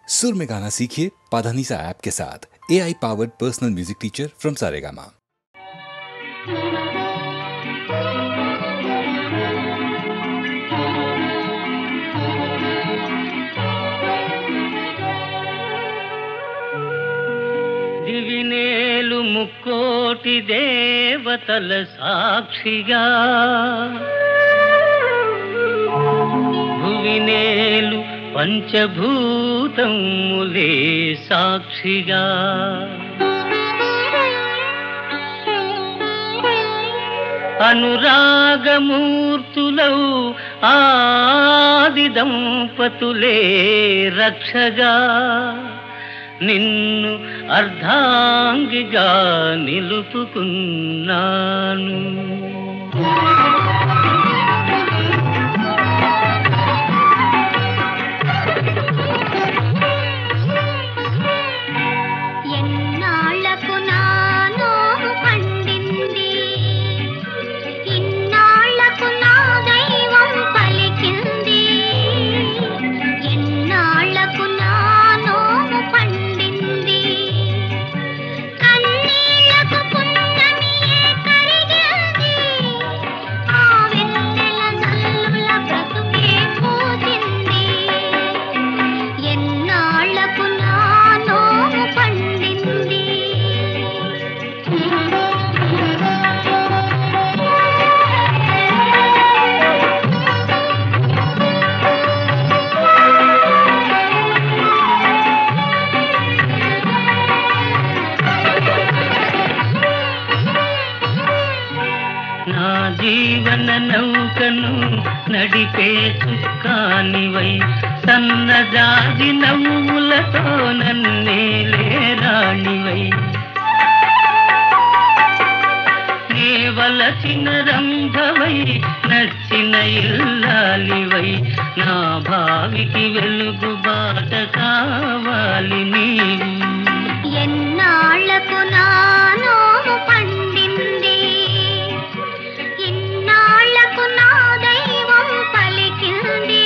सुर में गाना सीखिए पाधानीसा ऐप के साथ। AI powered personal music teacher from Saregama. దివినేలు ముక్కోటి దేవతల సాక్షిగా, భువినేలు పంచభూతములే సాక్షిగా, అనురాగమూర్తులౌ ఆది దంపతులే రక్షగా, నిన్ను అర్ధాంగిగా నిలుపుకున్నాను. జీవన నౌకను నడిపే చుక్కానివై, సన్నజాజి నవ్వులతో నన్నేలే రాణివై, నేవలసిన రంభవై నచ్చిన ఇల్లాలివై, నా భావికి వెలుగు బాట కావాలి నీవు. ఎన్నాళ్లకు నానో పండింది, ఇన్నాళ్లకు నా దైవం పలికింది,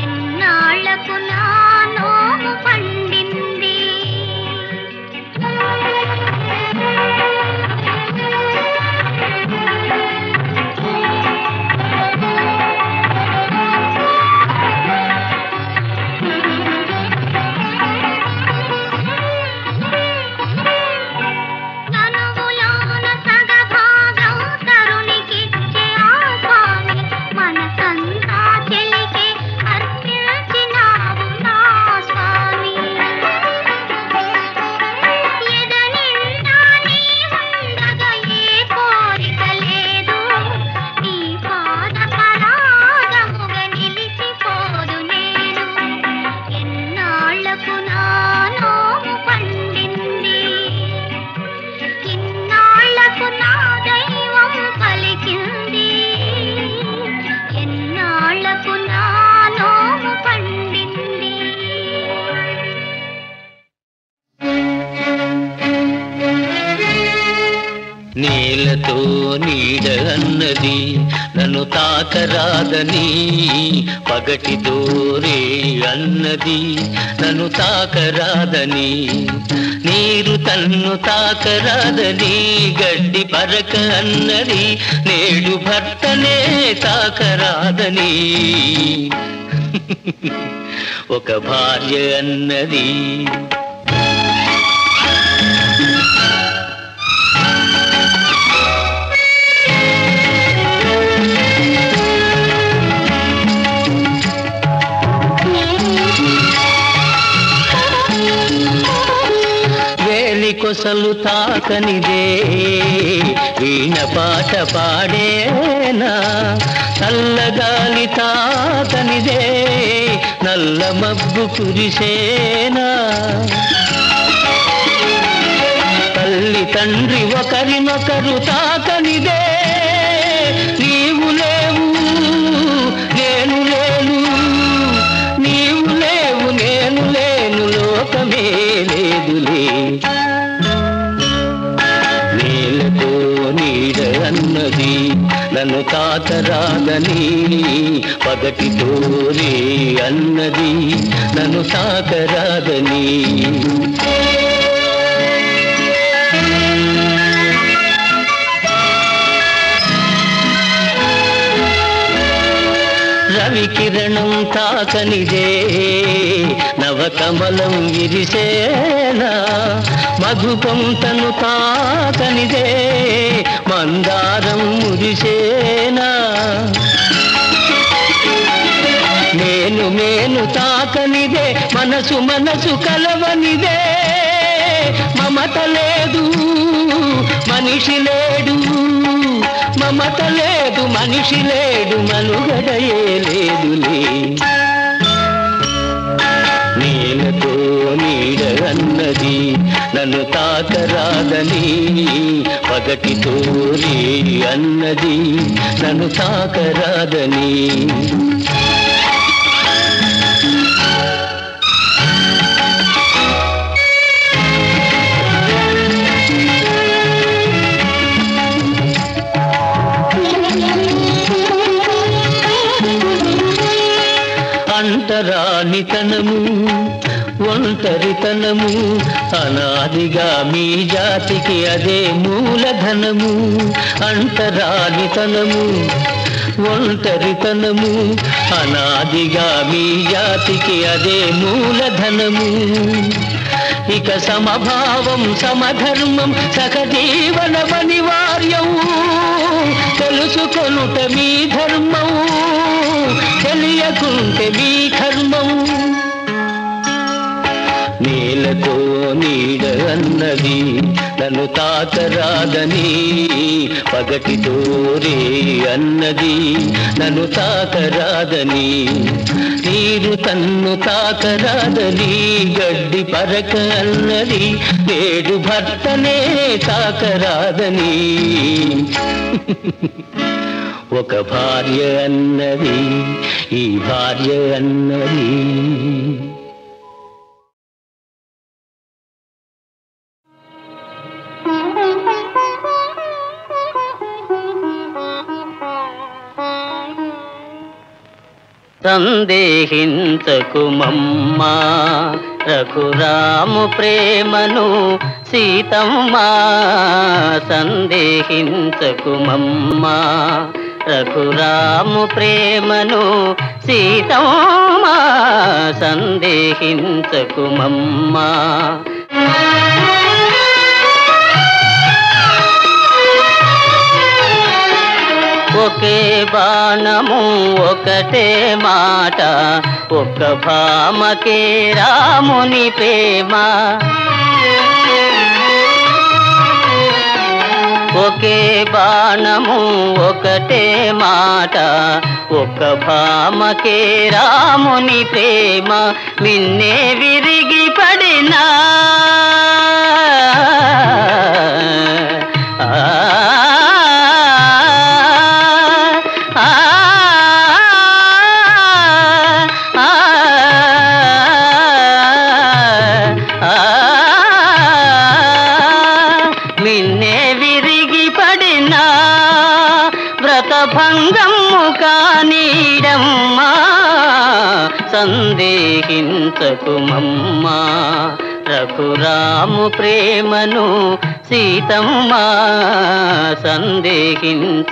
ఎన్నాళ్లకు నానో పండింది. నేలతో నీడ అన్నది నన్ను తాకరాదని, పగటి దోరే అన్నది నన్ను తాకరాదని, నీరు తన్ను తాకరాదని, గడ్డి పరక అన్నది నేడు భర్తనే తాకరాదని, ఒక భార్య అన్నది. కొసలు తాకనిదే వీణ పాట పాడేనా, చల్లగాలి తాకనిదే నల్ల మబ్బు కురిసేనా, తల్లి తండ్రి ఒకరినొకరు తాకనిదే నీవు లేవు నేను లేను, నీవు లేవు నేను లేను, లోకమే లేదులే. నేలతో నీడ అన్నది నన్ను తాకరాదని పగటితో రే అన్నది నన్ను తాకరాదని రవికిరణం తాకనిదే నవకమలం విరిసేనా మధుపంతను తాకనిదే మందారం మురిసేనా నేను మేను తాకనిదే మనసు మనసు కలవనిదే మమత లేదు మనిషి లేడు మమత లేదు మనిషి లేడు మనుగడయే లేదులే నీలతో నీడ అన్నది నన్ను తాకరాదని పగటితో రే అన్నది నన్ను తాకరాదని అంటరానితనము ఒంటరితనము అనాదిగా మీ జాతికి అదే మూలధనము అంటరానితనము ఒంటరితనము అనాదిగా మీ జాతికి అదే మూలధనము ఇక సమభావం సమధర్మం సహజీవన అనివార్యం తెలుసుకొనుట మీ ధర్మం తెలియకుంటే మీ కర్మం నీలతో నీడ అన్నది నన్ను తాకరాదని పగటితో రే అన్నది నన్ను తాకరాదని నీరు తన్ను తాకరాదని గడ్డి పరక అన్నది నేడు భర్తనే తాకరాదని ఒక భార్య అన్నది ఈ భార్య అన్నది సందేహించకుమమ్మా రఘురాము ప్రేమను సీతమ్మా సందేహించకుమమ్మా రఘురాము ప్రేమను సీతమ్మా సందేహించకుమమ్మా ఒకే బాణము ఒకటే మాట ఒక్క భామకే రాముని ప్రేమ ఒకే బాణము ఒకటే మాట ఒక్క భామకే రాముని ప్రేమ మిన్నే విరిగి పడినా వ్రతభంగము కానీడమ్మా సందేహించకుమమ్మా రఘురాము ప్రేమను సీతమ్మా సందేహించకుమమ్మా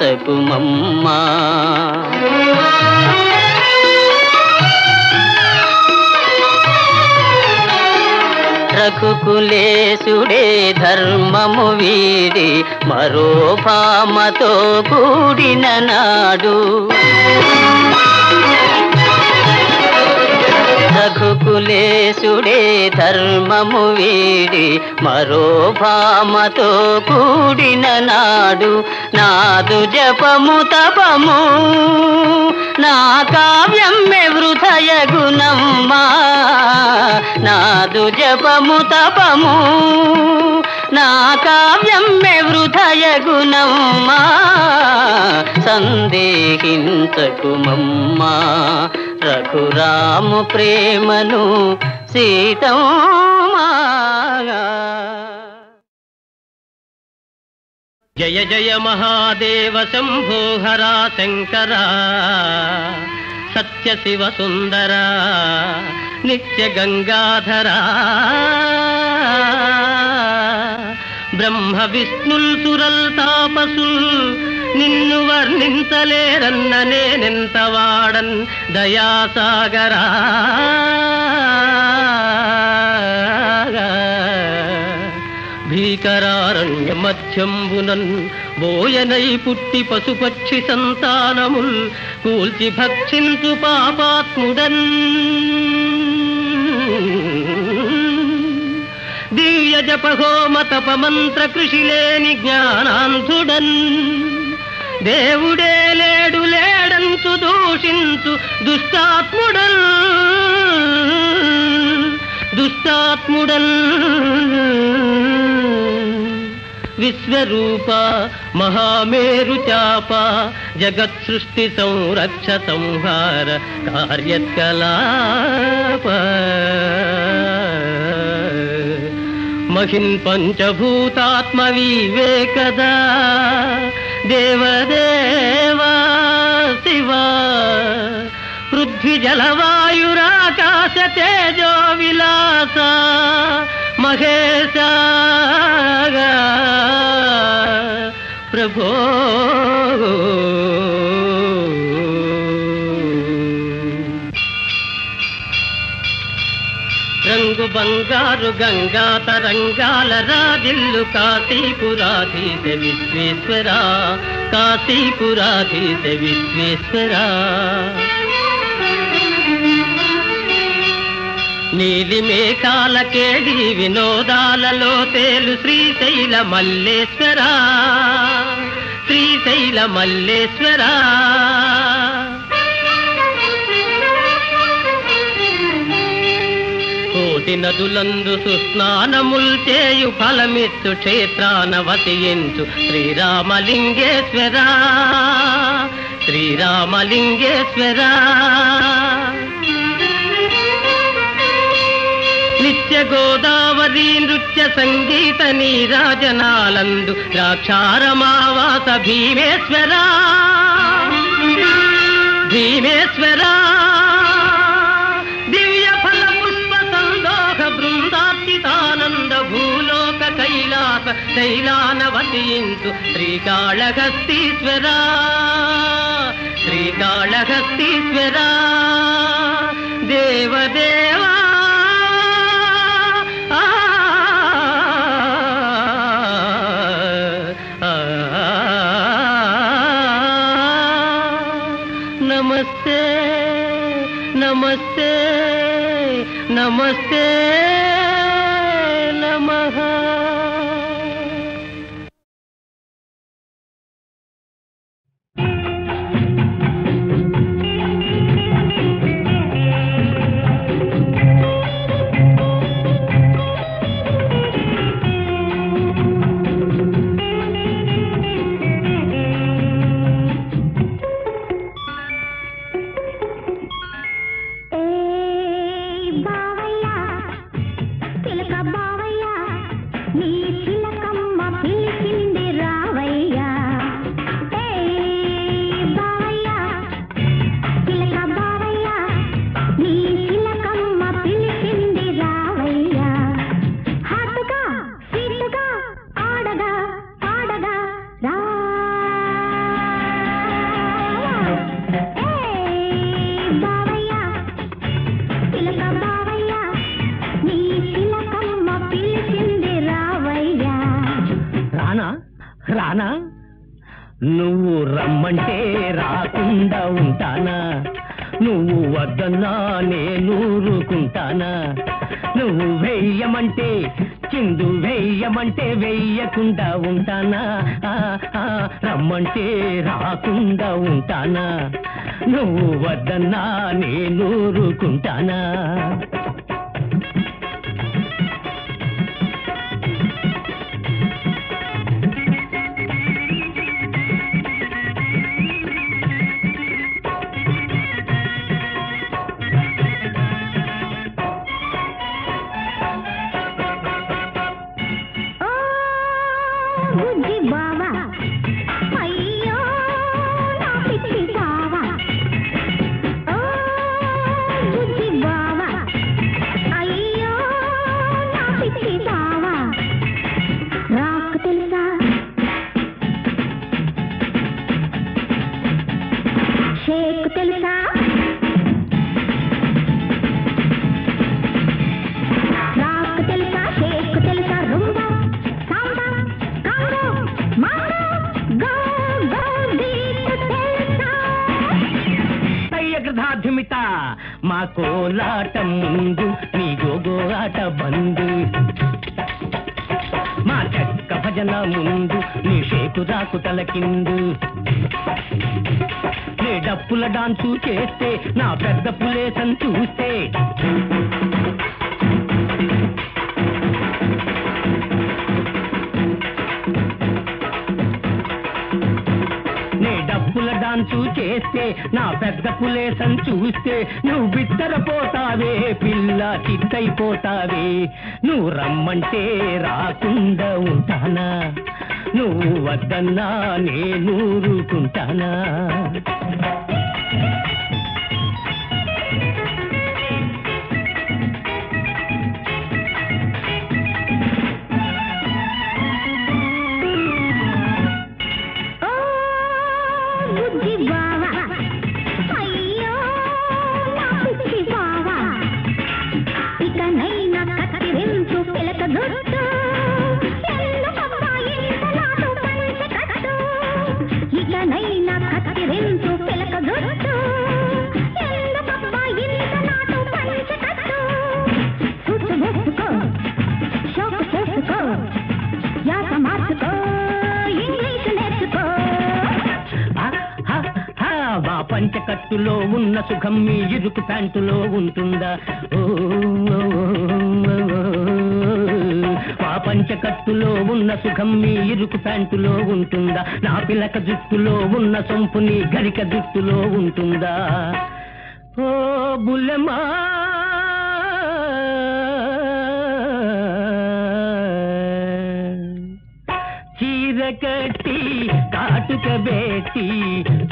రఘుకులేశుడే ధర్మము వీడి మరో భామతో కూడిన నాడు రఘుకులేశుడే ధర్మము వీడి మరో భామతో కూడిన నాడు నాదు జపము తపము నా కావ్యమ్మె వృథయ గుణమ్మా నాదు జపము తపము నా కావ్యమ్మె వృథయ గుణమ్మా సందేహించకుమమ్మా రఘురాము ప్రేమను సీతమ్మా జయ జయ మహాదేవ శంభో హరా శంకర సత్య శివ సుందర నిత్య గంగాధర బ్రహ్మ విష్ణుల్ సురల్ తాపసుల్ నిన్ను వర్ణించలేరన్న నేనెంత వాడన్ దయాసాగరా భీకరారణ్య మధ్యంబునన్ బోయనై పుట్టి పశుపక్షి సంతానముల్ కూల్చి భక్షించు పాపాత్ముడన్ దివ్య జపహోమ తపమంత్ర కృషి లేని జ్ఞానాంధుడన్ దేవుడే లేడు లేడంచు దూషించు దుష్టాత్ముడన్ విశ్వరూప మహామేరు చాప జగత్ సృష్టి సంరక్ష సంహార కార్యకలాప మహిన్ పంచభూతాత్మ వివేకదా దేవదేవా శివ పృథ్వీ జలవాయురాకాశ తేజో విలాస మహేశ ప్రభో రంగు బంగారు గంగా తరంగాల రాజిల్లు కాశీపురాధీశ విశ్వేశ్వర కాశీపురాధీశ విశ్వేశ్వర నీలి మేఘాల కేడి వినోదాలలో తేలు శ్రీశైల మల్లేశ్వర శ్రీశైల మల్లేశ్వర కోటి నదులందు సుస్నానముల్ చేయు ఫలమిత్తు క్షేత్రాన వసించు శ్రీరామలింగేశ్వర శ్రీరామలింగేశ్వర నిత్య గోదావరి నృత్య సంగీత నీరాజనాలందు ద్రాక్షారమావాస భీమేశ్వర భీమేశ్వర దివ్య ఫల పుష్ప సందోహ బృందార్చితానంద భూలోక కైలాస శైలాన వసించు శ్రీకాళహస్తీశ్వర శ్రీకాళహస్తీశ్వర దేవదేవా నమస్తే నమస్తే నమస్తే నమః. రానా నువ్వు రమ్మంటే రాకుండా ఉంటానా నువ్వు వద్దన్నా నేనూరుకుంటానా నువ్వు వెయ్యమంటే చిందు వెయ్యమంటే వెయ్యకుండా ఉంటానా రమ్మంటే రాకుండా ఉంటానా నువ్వు వద్దన్నా నేనూరుకుంటానా కోలాటం ముందు నీ గోగోలాట బందు, మా చెక్క భజన ముందు నీ షేకు రాకు తలకిందు, నీ డప్పుల డాన్సు చేస్తే నా పెద్ద పులేసం చూస్తే, డాన్సు చేస్తే నా పెద్ద పులేసం చూస్తే నువ్వు బిత్తరపోతావే పిల్ల చిత్తైపోతావే, నువ్వు రమ్మంటే రాకుండా ఉంటానా, నువ్వు వద్దన్నా నేను ఊరుకుంటానా. పంచకట్టులో ఉన్న సుఖం మీ ఇరుకు ప్యాంటులో ఉంటుందా, ఆ పంచకట్టులో ఉన్న సుఖం మీ ఇరుకు ప్యాంటులో ఉంటుందా, నా పిలక జుట్టులో ఉన్న సొంపు నీ గరిక జుట్టులో ఉంటుందా. ఓ బుల్లెమ్మా చీర కట్టి కాటుక బేటి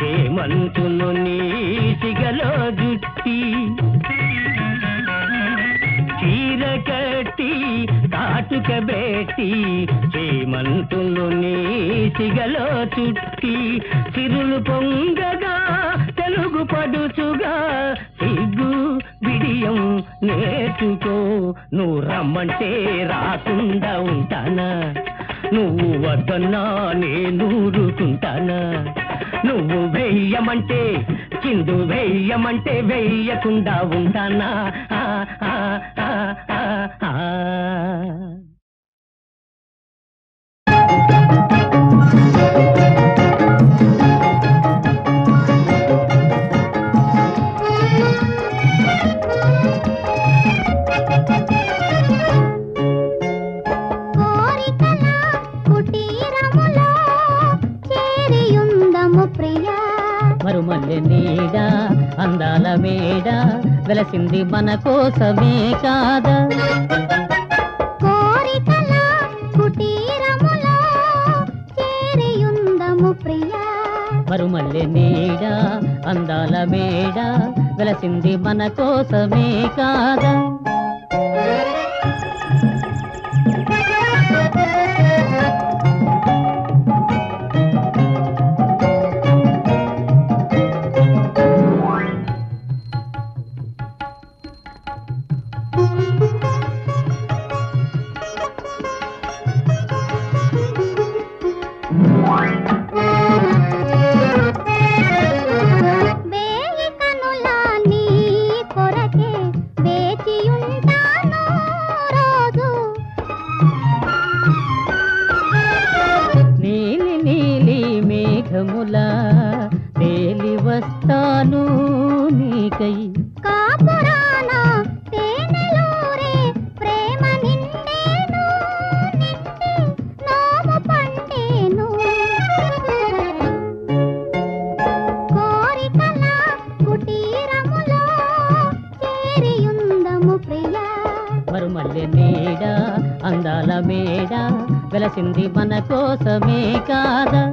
హేమంతును నీ సిగలో జుట్టి, చీర కట్టి కాటుక బేటి హేమంతును నీ సిగలో చుట్టి, సిరులు పొంగగా తెలుగు పడుచుగా సిగ్గు బిడియం నేర్చుకో, నువ్వు రమ్మంటే రాకుండా ఉంటానా, నువ్వు వద్దన్నా నేను ఊరుకుంటానా, నువ్వు వెయ్యమంటే చిందు వెయ్యమంటే వెయ్యకుండా ఉంటానా. మరుమల్లె నీడ అందాల మేడ వెలసింది మన కోసమే కాదా, కోరికల కుటీరములో చేరియుందము ప్రియా. మరుమల్లె నీడ అందాల మేడ వెలసింది మన కోసమే కాదా. తేలి వస్తాను నీకై కాపురాన తేనెలూరే ప్రేమ నిండేను నిండి నోము పండేను. కోరికల కుటీరములో చేరియుందము ప్రియా. మరుమల్లె నీడ అందాల మేడ వెలసింది మన కోసమే కాదా.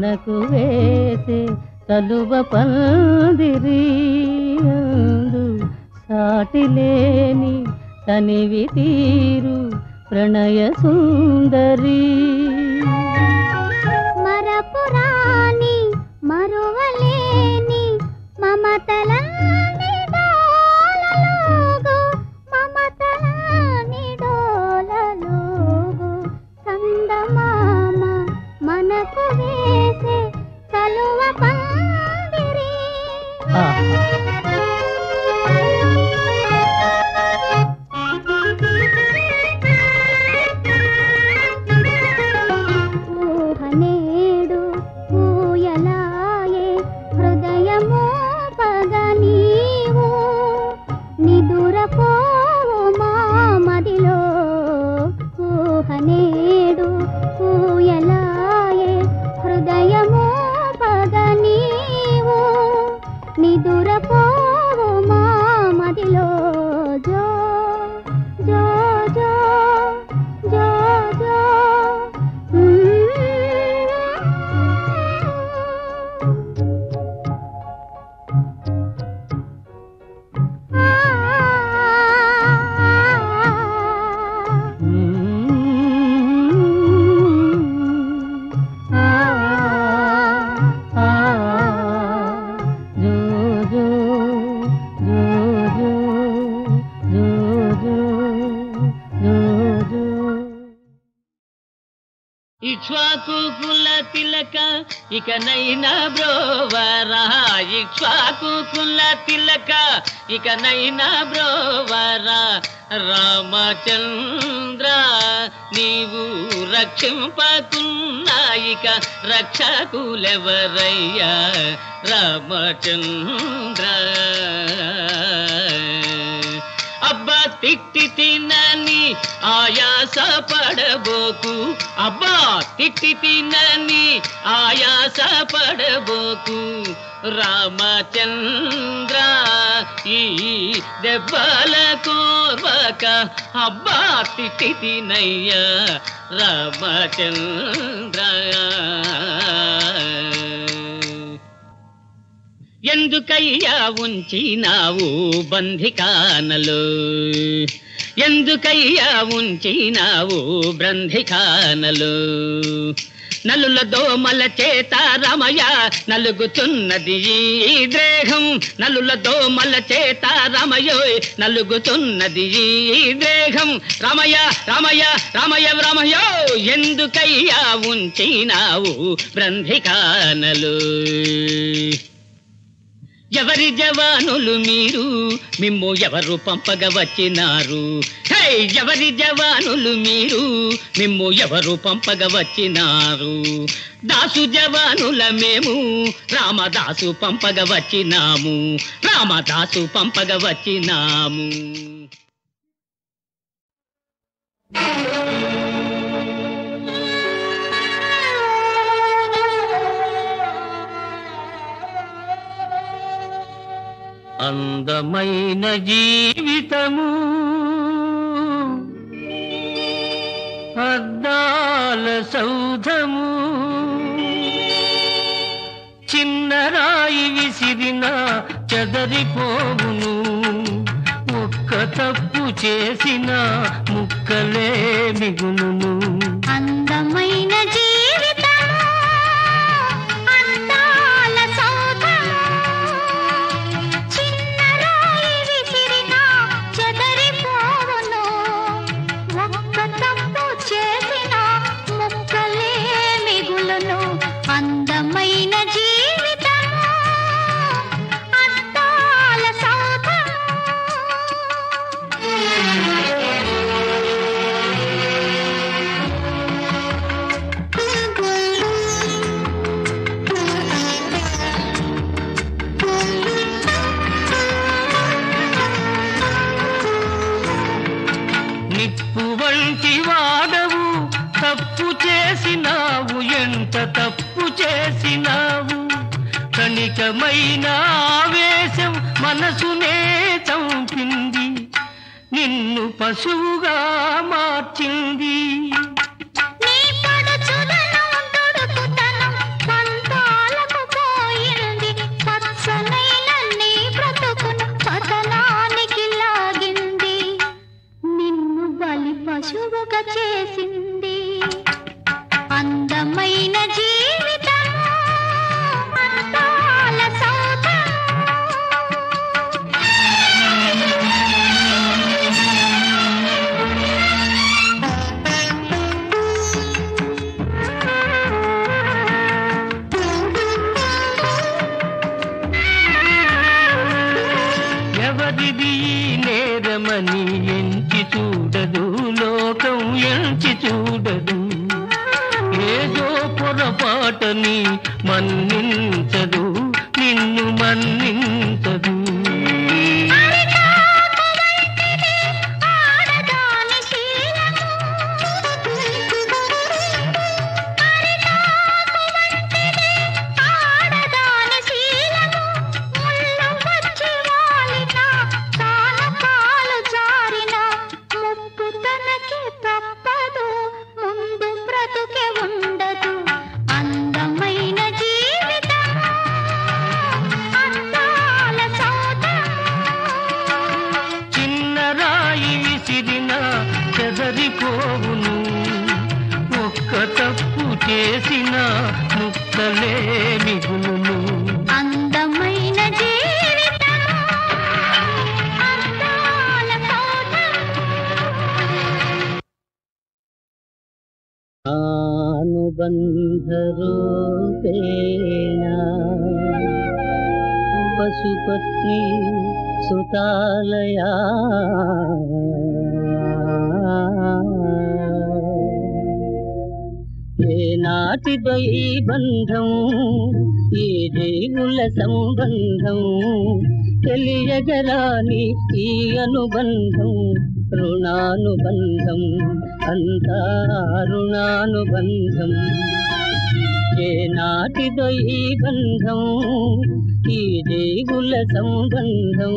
మనకు వేసే తలువ పందిరి అందు సాటిలేని తనివి తీరు ప్రణయ సుందరి మరపురాని మరువలేని మమతలని డోలలోగు మమతలని డోలలోగు చందమామ మనకు వేసే కలువ పందిరి ఊహనేడు ఊయలాయే హృదయము పగ నీవు నిదురపోవు మా మదిలో ఊహనేడు ఊయలాయే హృదయము పగ నీవు నిదురపోవు మా మదిలో జో జో జో జో జో ఇక్ష్వాకు కుల తిలక ఇకనైనా బ్రోవరా ఇక్ష్వాకు కుల తిలక ఇకనైనా బ్రోవరా రామచంద్ర నీవు రక్షింపకున్నా ఇక రక్షకులెవరయ్యా రామచంద్ర అబ్బా తిట్టి తినని ఆయాస పడబోకు అబ్బా తిట్టి తినని ఆయాస పడబోకు రామచంద్ర ఈ దెబ్బల కోర్వక అబ్బా తిట్టి తినయ్యా రామచంద్ర ఎందుకయ్యా ఉంచినావు బంధికానలో ఎందుకయ్యా ఉంచినావు బంధికానలో నలుల దోమల చేత రమయ నలుగుతున్నది ఈ దేహం నలుల దోమల చేత రమయోయ్ నలుగుతున్నది ఈ దేహం రమయ రమయ రమయ రమయో ఎందుకయ్యా ఉంచినావు బంధికానలో ఎవరి జవానులు మీరు మిమ్ము ఎవరు పంపగ వచ్చినారు హే ఎవరి జవానులు మీరు మిమ్ము ఎవరు పంపగ వచ్చినారు దాసు జవానుల మేము రామదాసు పంపగ వచ్చినాము రామదాసు పంపగ వచ్చినాము అందమైన జీవితము అద్దాల సౌధము చిన్న రాయి విసిరిన చెదరిపోవును ఒక్క తప్పు చేసిన ముక్కలే మిగులును అందమైన జీవితము అందాల సౌధము చిన్న రాయి విసిరిన చెదరిపోవును ఒక్క తప్పు చేసిన ముక్కలే మిగులును అందమైన జీవితము అందాల సౌధము నిప్పు వంటి వాడవు తప్పు చేసినావు ఎంత తప్పు చేసినావు కణికమైన ఆవేశం మనసునే చంపింది నిన్ను పశువుగా మార్చింది నీ పడుచుదనం దుడుకుతనం చూడదు లోకం ఎంచి చూడదు ఏదో పొరపాటని మన్నించదు నిన్ను మన్నించదు చెదరిపోవును ఒక్క తప్పు చేసిన ముక్కలే మిగులును అందమైన జీవితం అందాల అనుబంధరూపేణ పశుపత్ని సుతాలయా ఏనాటిదో ఈ బంధం ఈ జీవుల సంబంధం తెలియగరాని ఈ అనుబంధం రుణానుబంధం అంతా రుణానుబంధం ఏనాటిదో ఈ బంధం ఈ జీవుల సంబంధం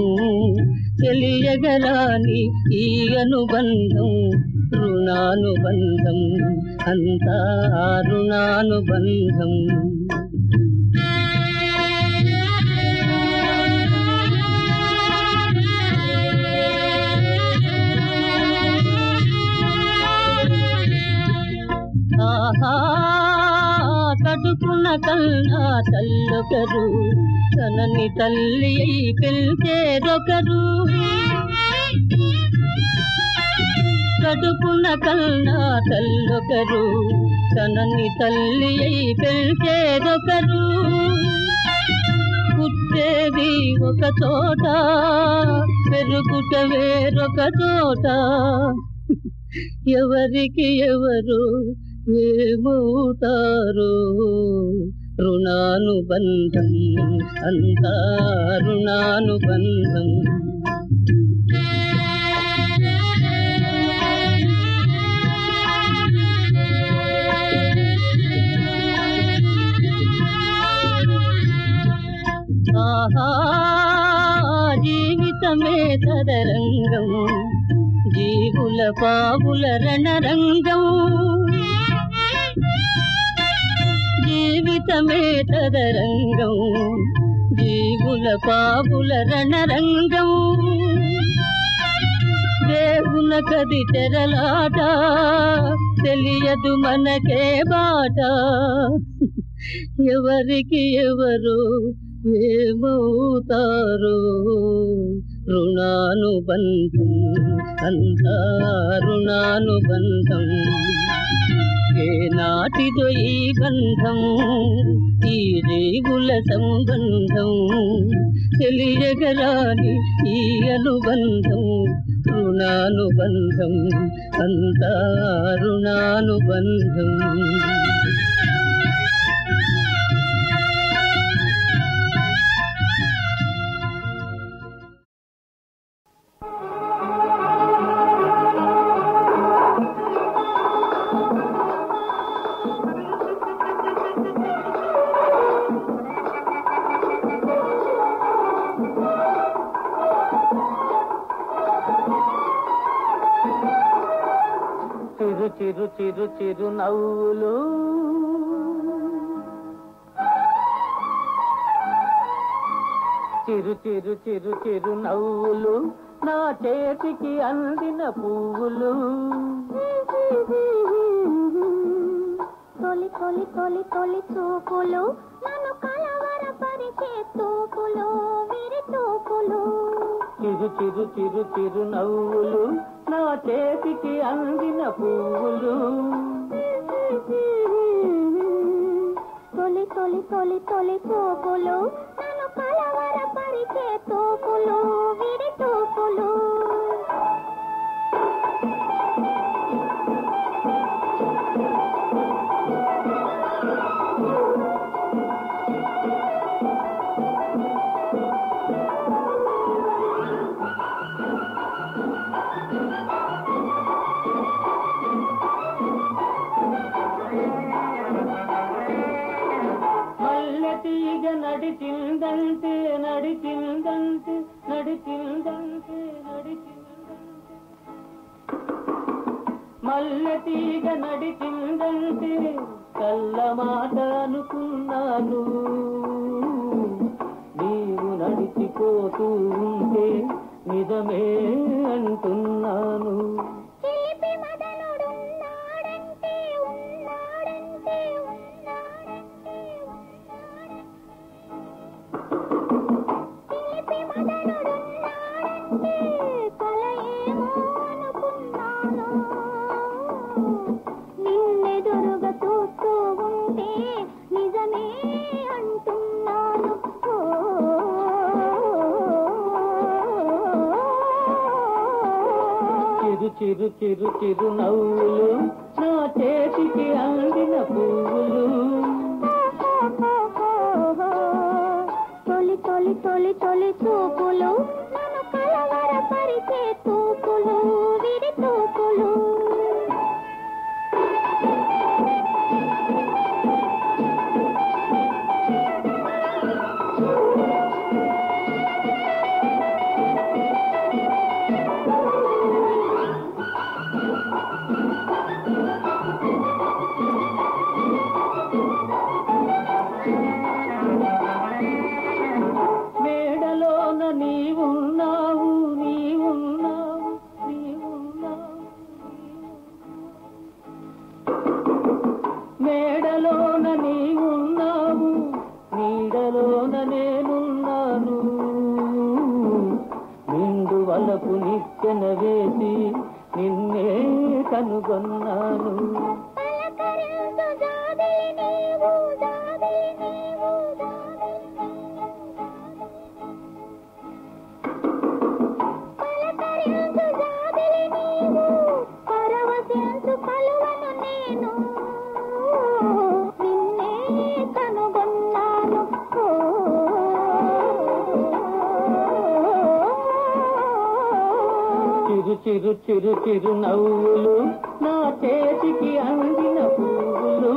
తెలియగరాని ఈ అనుబంధం రుణానుబంధం అంతా రుణానుబంధం ఆహా కడుపున కన్నా తల్లొకరు తనని తల్లి పిలిచేదొకరు కడుపున కన్నా తల్లొకరు తనని తల్లి పిలిచేదొకరు పుట్టేది ఒక చోట పెరుగుట వేరొక చోట ఎవరికి ఎవరు ఏమవుతారు రుణానుబంధం అంతా రుణానుబంధం ఆహా జీవితమే తదరంగం జీవుల పావుల రణరంగం జీవితమే తదరంగం జీవుల పావుల రణరంగం దేవున కది తెరలాట తెలియదు మనకే బాట ఎవరికి ఎవరు ఏమవుతారు రుణానుబంధం అంతా రుణానుబంధం ఏనాటిదో ఈ బంధం ఈ జీవుల సంబంధం తెలియగరాని ఈ అనుబంధం రుణానుబంధం అంతా రుణానుబంధం చిరు చిరు చిరు చిరు నవ్వులు చిరు చిరు చిరు చిరు నవ్వులు నా చేతికి అందిన పువ్వులు తొలి తొలి తొలి తొలి చూపులు నన్ను కలవరపరిచే తూపులు విరి తూపులు చిరు చిరు చిరు చిరు నవ్వులు నా చేతికి అందిన పువ్వులు తొలి తొలి తొలి తొలి చూపులు నన్ను కలవరపరిచే తూపులు విరి తూపులు నడిచిందంటే నడిచిందంటే నడిచిందంటే నడిచిందంటే మల్లె తీగ నడిచిందంటే కళ్ళ మాట అనుకున్నాను నీవు నడిచిపోతూ ఉంటే నిజమే అంటున్నాను చిలిపి మదనుడున్నాడంటే ఉన్నాడంటే ఉన్నాడంటే చిలిపి మదనుడున్నాడంటే కల ఏమో అనుకున్నాను నిన్నెదురుగా చూస్తూ ఉంటే నిజమే అంటున్నాను చిరు చిరు చిరు నవ్వులు నా చేతికి అందిన పువ్వులు తొలి తొలి తొలి తొలి చూపులు నన్ను కలవరపరిచే తూపులు విడి తూపులు మేడలోన నీవున్నావు నీవున్నావు నీవున్నావు మేడలోన నీవున్నావు నీడలోన నేనున్నాను నిండు వలపు నిచ్చెన వేసి నిన్నే కనుగొన్నాను పలకరించు జాబిలి నీవు జాబిలి నీవు పలకరించు జాబిలి నీవు పరవశించు కలువను నేను నిన్నే కనుగొన్నాను చిరు చిరు చిరు చిరు నవ్వులు నా చేతికి అందిన పువ్వులు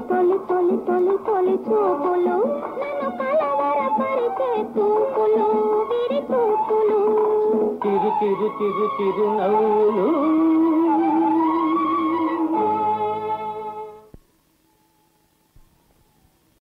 తొలి తొలి తొలి తొలి చూపులు నన్ను కలవరపరిచే తూపులు విడి తూపులు చిరు చిరు చిరు చిరు నవ్వులు